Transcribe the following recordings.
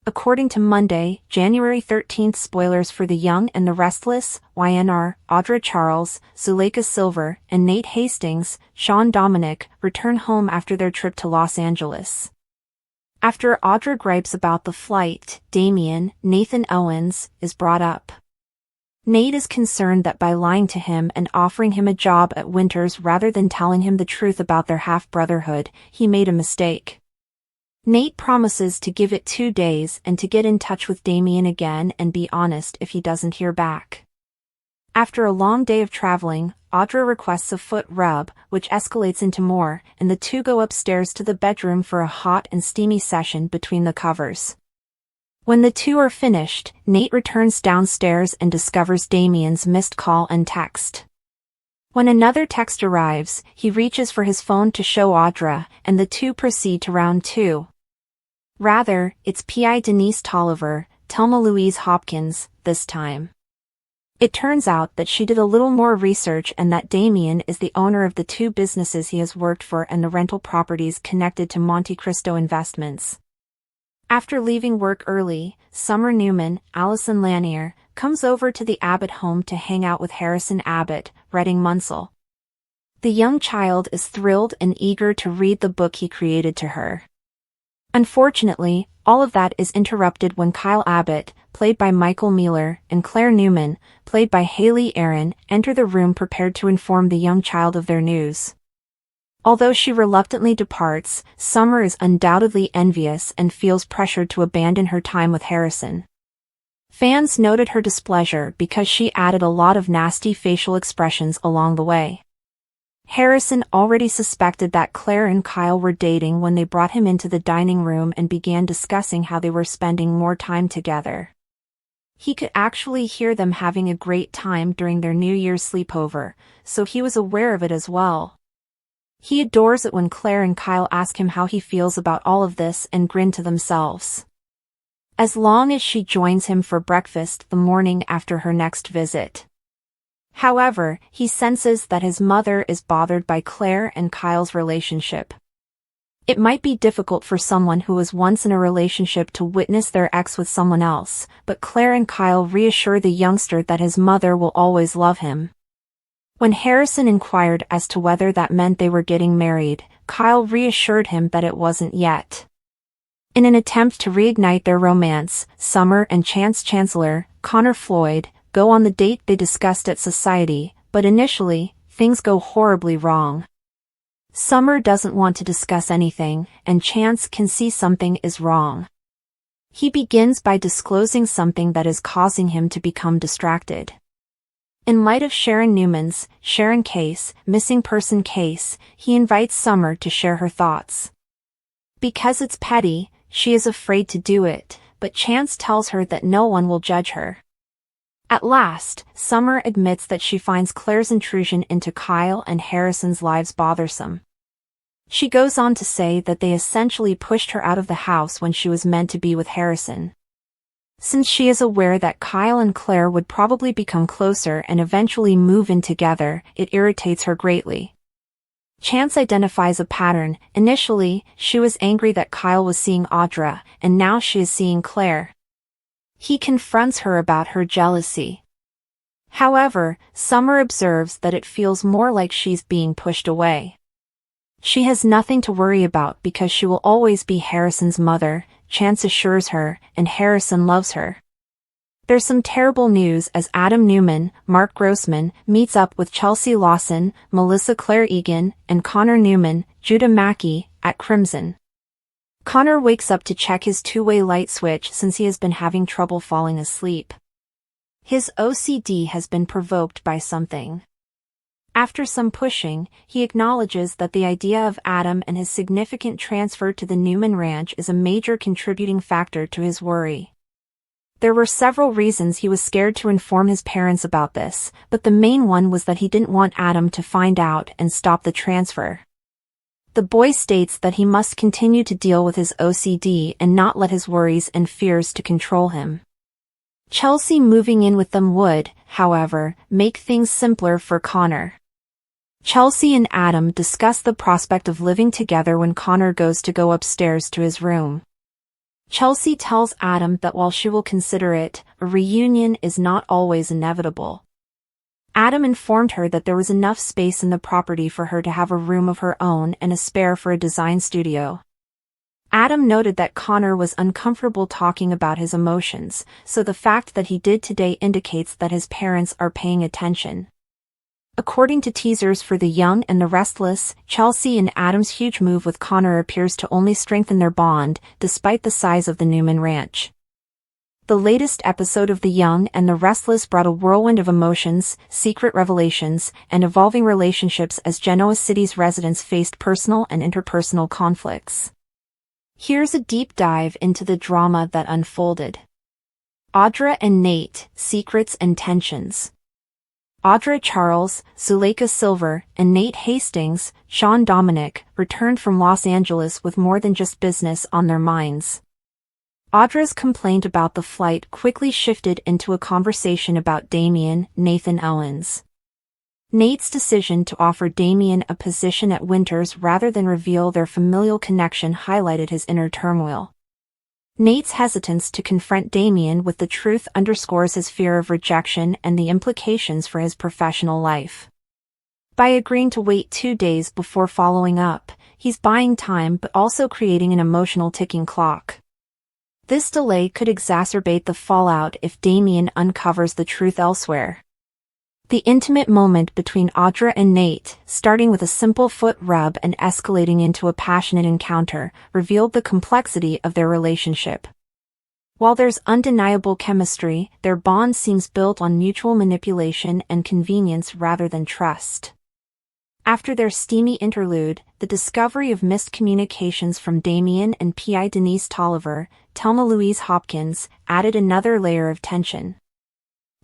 According to Monday, January 13th spoilers for The Young and the Restless, YNR, Audra Charles, Zuleika Silver, and Nate Hastings, Sean Dominic, return home after their trip to Los Angeles. After Audra gripes about the flight, Damien, Nathan Owens, is brought up. Nate is concerned that by lying to him and offering him a job at Winters rather than telling him the truth about their half-brotherhood, he made a mistake. Nate promises to give it 2 days and to get in touch with Damien again and be honest if he doesn't hear back. After a long day of traveling, Audra requests a foot rub, which escalates into more, and the two go upstairs to the bedroom for a hot and steamy session between the covers. When the two are finished, Nate returns downstairs and discovers Damien's missed call and text. When another text arrives, he reaches for his phone to show Audra, and the two proceed to round 2. Rather, it's P.I. Denise Tolliver, Thelma Louise Hopkins, this time. It turns out that she did a little more research and that Damien is the owner of the 2 businesses he has worked for and the rental properties connected to Monte Cristo Investments. After leaving work early, Summer Newman, Allison Lanier, comes over to the Abbott home to hang out with Harrison Abbott, Redding Munsell. The young child is thrilled and eager to read the book he created to her. Unfortunately, all of that is interrupted when Kyle Abbott, played by Michael Mealer, and Claire Newman, played by Haley Aaron, enter the room prepared to inform the young child of their news. Although she reluctantly departs, Summer is undoubtedly envious and feels pressured to abandon her time with Harrison. Fans noted her displeasure because she added a lot of nasty facial expressions along the way. Harrison already suspected that Claire and Kyle were dating when they brought him into the dining room and began discussing how they were spending more time together. He could actually hear them having a great time during their New Year's sleepover, so he was aware of it as well. He adores it when Claire and Kyle ask him how he feels about all of this and grin to themselves. As long as she joins him for breakfast the morning after her next visit. However, he senses that his mother is bothered by Claire and Kyle's relationship. It might be difficult for someone who was once in a relationship to witness their ex with someone else, but Claire and Kyle reassure the youngster that his mother will always love him. When Harrison inquired as to whether that meant they were getting married, Kyle reassured him that it wasn't yet. In an attempt to reignite their romance, Summer and Chance Chancellor, Connor Floyd, go on the date they discussed at Society, but initially, things go horribly wrong. Summer doesn't want to discuss anything, and Chance can see something is wrong. He begins by disclosing something that is causing him to become distracted. In light of Sharon Newman's Sharon case, missing person case, he invites Summer to share her thoughts. Because it's petty, she is afraid to do it, but Chance tells her that no one will judge her. At last, Summer admits that she finds Claire's intrusion into Kyle and Harrison's lives bothersome. She goes on to say that they essentially pushed her out of the house when she was meant to be with Harrison. Since she is aware that Kyle and Claire would probably become closer and eventually move in together, it irritates her greatly. Chance identifies a pattern. Initially, she was angry that Kyle was seeing Audra, and now she is seeing Claire. He confronts her about her jealousy. However, Summer observes that it feels more like she's being pushed away. She has nothing to worry about because she will always be Harrison's mother, Chance assures her, and Harrison loves her. There's some terrible news as Adam Newman, Mark Grossman, meets up with Chelsea Lawson, Melissa Claire Egan, and Connor Newman, Judah Mackey, at Crimson. Connor wakes up to check his two-way light switch since he has been having trouble falling asleep. His OCD has been provoked by something. After some pushing, he acknowledges that the idea of Adam and his significant transfer to the Newman Ranch is a major contributing factor to his worry. There were several reasons he was scared to inform his parents about this, but the main one was that he didn't want Adam to find out and stop the transfer. The boy states that he must continue to deal with his OCD and not let his worries and fears to control him. Chelsea moving in with them would, however, make things simpler for Connor. Chelsea and Adam discuss the prospect of living together when Connor goes upstairs to his room. Chelsea tells Adam that while she will consider it, a reunion is not always inevitable. Adam informed her that there was enough space in the property for her to have a room of her own and a spare for a design studio. Adam noted that Connor was uncomfortable talking about his emotions, so the fact that he did today indicates that his parents are paying attention. According to teasers for The Young and the Restless, Chelsea and Adam's huge move with Connor appears to only strengthen their bond, despite the size of the Newman ranch. The latest episode of The Young and the Restless brought a whirlwind of emotions, secret revelations, and evolving relationships as Genoa City's residents faced personal and interpersonal conflicts. Here's a deep dive into the drama that unfolded. Audra and Nate, Secrets and Tensions. Audra Charles, Zuleika Silver, and Nate Hastings, Sean Dominic, returned from Los Angeles with more than just business on their minds. Audra's complaint about the flight quickly shifted into a conversation about Damien, Nathan Owens. Nate's decision to offer Damien a position at Winters rather than reveal their familial connection highlighted his inner turmoil. Nate's hesitance to confront Damien with the truth underscores his fear of rejection and the implications for his professional life. By agreeing to wait 2 days before following up, he's buying time but also creating an emotional ticking clock. This delay could exacerbate the fallout if Damien uncovers the truth elsewhere. The intimate moment between Audra and Nate, starting with a simple foot rub and escalating into a passionate encounter, revealed the complexity of their relationship. While there's undeniable chemistry, their bond seems built on mutual manipulation and convenience rather than trust. After their steamy interlude, the discovery of missed communications from Damien and PI Denise Tolliver, Thelma Louise Hopkins, added another layer of tension.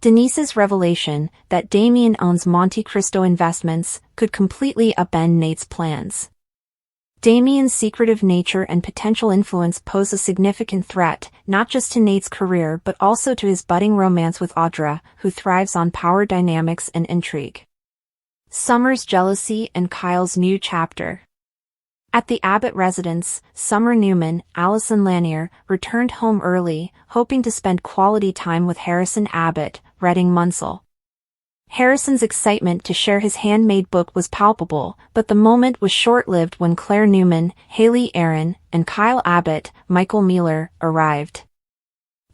Denise's revelation, that Damien owns Monte Cristo Investments, could completely upend Nate's plans. Damien's secretive nature and potential influence pose a significant threat, not just to Nate's career but also to his budding romance with Audra, who thrives on power dynamics and intrigue. Summer's jealousy and Kyle's new chapter. At the Abbott residence, Summer Newman, Allison Lanier, returned home early, hoping to spend quality time with Harrison Abbott, Redding Munsell. Harrison's excitement to share his handmade book was palpable, but the moment was short-lived when Claire Newman, Haley Aaron, and Kyle Abbott, Michael Mueller, arrived.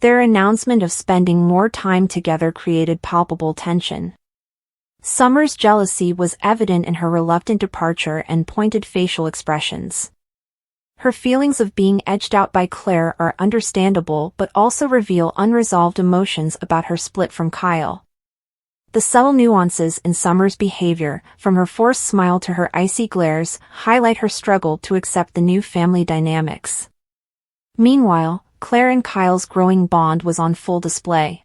Their announcement of spending more time together created palpable tension. Summer's jealousy was evident in her reluctant departure and pointed facial expressions. Her feelings of being edged out by Claire are understandable but also reveal unresolved emotions about her split from Kyle. The subtle nuances in Summer's behavior, from her forced smile to her icy glares, highlight her struggle to accept the new family dynamics. Meanwhile, Claire and Kyle's growing bond was on full display.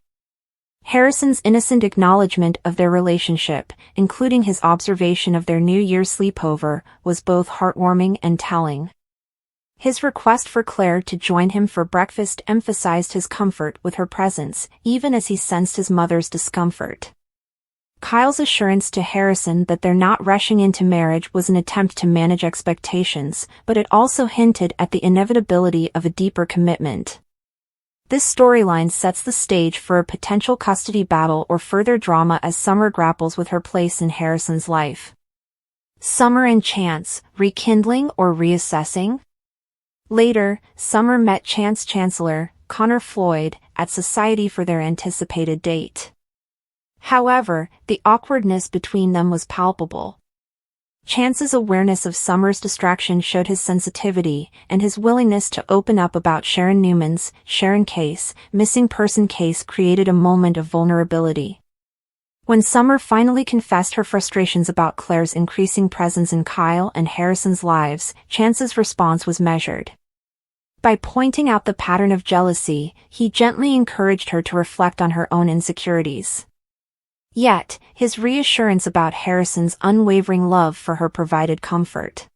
Harrison's innocent acknowledgement of their relationship, including his observation of their New Year's sleepover, was both heartwarming and telling. His request for Claire to join him for breakfast emphasized his comfort with her presence, even as he sensed his mother's discomfort. Kyle's assurance to Harrison that they're not rushing into marriage was an attempt to manage expectations, but it also hinted at the inevitability of a deeper commitment. This storyline sets the stage for a potential custody battle or further drama as Summer grapples with her place in Harrison's life. Summer and Chance, rekindling or reassessing? Later, Summer met Chance Chancellor, Connor Floyd, at Society for their anticipated date. However, the awkwardness between them was palpable. Chance's awareness of Summer's distraction showed his sensitivity, and his willingness to open up about Sharon Newman's Sharon case, missing person case created a moment of vulnerability. When Summer finally confessed her frustrations about Claire's increasing presence in Kyle and Harrison's lives, Chance's response was measured. By pointing out the pattern of jealousy, he gently encouraged her to reflect on her own insecurities. Yet, his reassurance about Harrison's unwavering love for her provided comfort.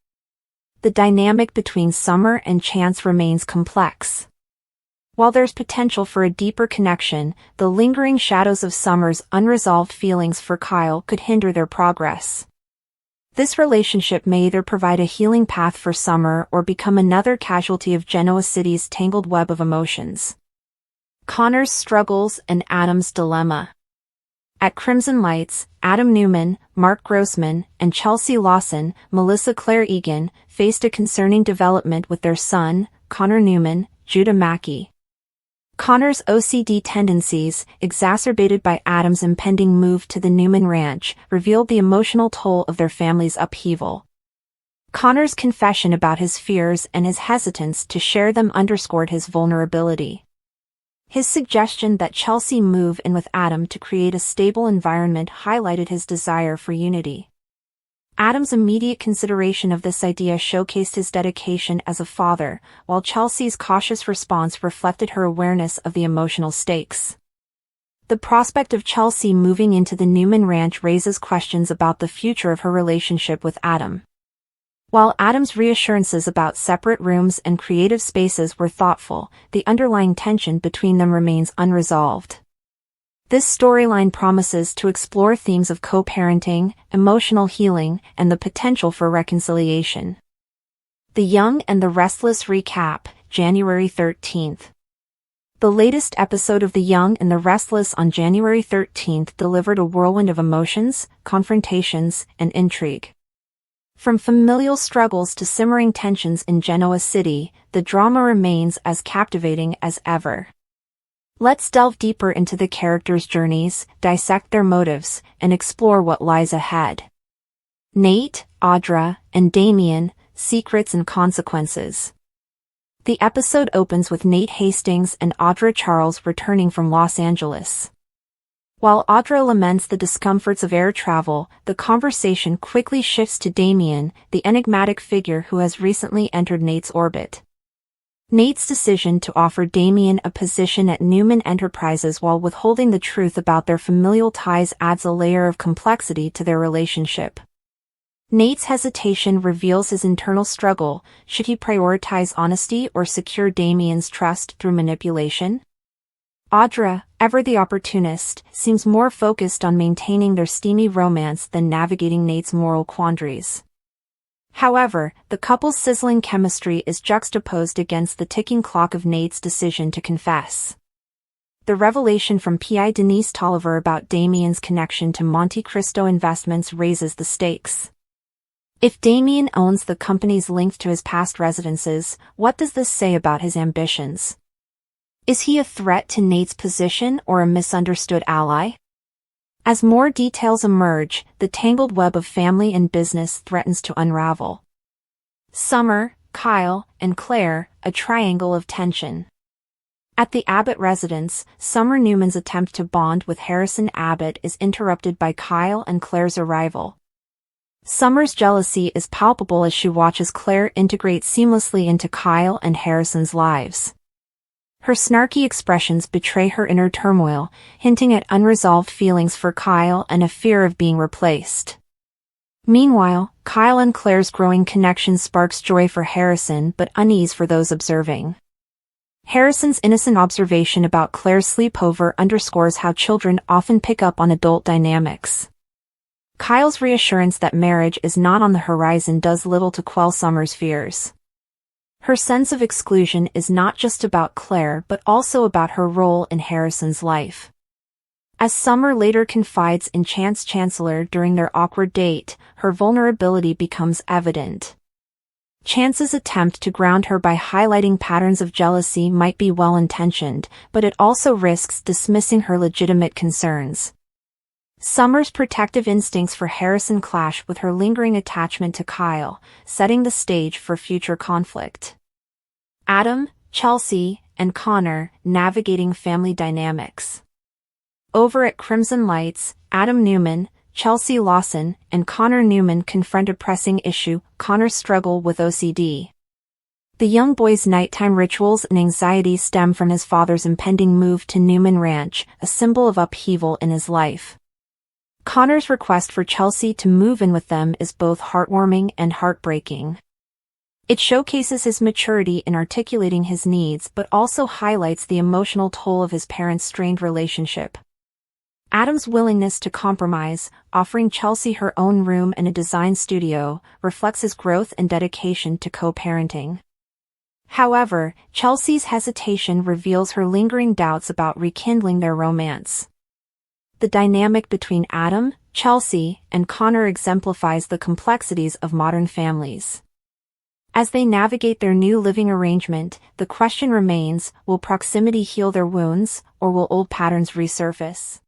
The dynamic between Summer and Chance remains complex. While there's potential for a deeper connection, the lingering shadows of Summer's unresolved feelings for Kyle could hinder their progress. This relationship may either provide a healing path for Summer or become another casualty of Genoa City's tangled web of emotions. Connor's struggles and Adam's dilemma. At Crimson Lights, Adam Newman, Mark Grossman, and Chelsea Lawson, Melissa Claire Egan, faced a concerning development with their son, Connor Newman, Judah Mackey. Connor's OCD tendencies, exacerbated by Adam's impending move to the Newman Ranch, revealed the emotional toll of their family's upheaval. Connor's confession about his fears and his hesitance to share them underscored his vulnerability. His suggestion that Chelsea move in with Adam to create a stable environment highlighted his desire for unity. Adam's immediate consideration of this idea showcased his dedication as a father, while Chelsea's cautious response reflected her awareness of the emotional stakes. The prospect of Chelsea moving into the Newman Ranch raises questions about the future of her relationship with Adam. While Adam's reassurances about separate rooms and creative spaces were thoughtful, the underlying tension between them remains unresolved. This storyline promises to explore themes of co-parenting, emotional healing, and the potential for reconciliation. The Young and the Restless recap, January 13th. The latest episode of The Young and the Restless on January 13th delivered a whirlwind of emotions, confrontations, and intrigue. From familial struggles to simmering tensions in Genoa City, the drama remains as captivating as ever. Let's delve deeper into the characters' journeys, dissect their motives, and explore what lies ahead. Nate, Audra, and Damien, Secrets and Consequences. The episode opens with Nate Hastings and Audra Charles returning from Los Angeles. While Audra laments the discomforts of air travel, the conversation quickly shifts to Damien, the enigmatic figure who has recently entered Nate's orbit. Nate's decision to offer Damien a position at Newman Enterprises while withholding the truth about their familial ties adds a layer of complexity to their relationship. Nate's hesitation reveals his internal struggle: should he prioritize honesty or secure Damien's trust through manipulation? Audra, ever the opportunist, seems more focused on maintaining their steamy romance than navigating Nate's moral quandaries. However, the couple's sizzling chemistry is juxtaposed against the ticking clock of Nate's decision to confess. The revelation from PI Denise Tolliver about Damien's connection to Monte Cristo Investments raises the stakes. If Damien owns the companies linked to his past residences, what does this say about his ambitions? Is he a threat to Nate's position or a misunderstood ally? As more details emerge, the tangled web of family and business threatens to unravel. Summer, Kyle, and Claire, a triangle of tension. At the Abbott residence, Summer Newman's attempt to bond with Harrison Abbott is interrupted by Kyle and Claire's arrival. Summer's jealousy is palpable as she watches Claire integrate seamlessly into Kyle and Harrison's lives. Her snarky expressions betray her inner turmoil, hinting at unresolved feelings for Kyle and a fear of being replaced. Meanwhile, Kyle and Claire's growing connection sparks joy for Harrison but unease for those observing. Harrison's innocent observation about Claire's sleepover underscores how children often pick up on adult dynamics. Kyle's reassurance that marriage is not on the horizon does little to quell Summer's fears. Her sense of exclusion is not just about Claire but also about her role in Harrison's life. As Summer later confides in Chance Chancellor during their awkward date, her vulnerability becomes evident. Chance's attempt to ground her by highlighting patterns of jealousy might be well-intentioned, but it also risks dismissing her legitimate concerns. Summer's protective instincts for Harrison clash with her lingering attachment to Kyle, setting the stage for future conflict. Adam, Chelsea, and Connor, navigating family dynamics. Over at Crimson Lights, Adam Newman, Chelsea Lawson, and Connor Newman confront a pressing issue: Connor's struggle with OCD. The young boy's nighttime rituals and anxiety stem from his father's impending move to Newman Ranch, a symbol of upheaval in his life. Connor's request for Chelsea to move in with them is both heartwarming and heartbreaking. It showcases his maturity in articulating his needs but also highlights the emotional toll of his parents' strained relationship. Adam's willingness to compromise, offering Chelsea her own room and a design studio, reflects his growth and dedication to co-parenting. However, Chelsea's hesitation reveals her lingering doubts about rekindling their romance. The dynamic between Adam, Chelsea, and Connor exemplifies the complexities of modern families. As they navigate their new living arrangement, the question remains, will proximity heal their wounds, or will old patterns resurface?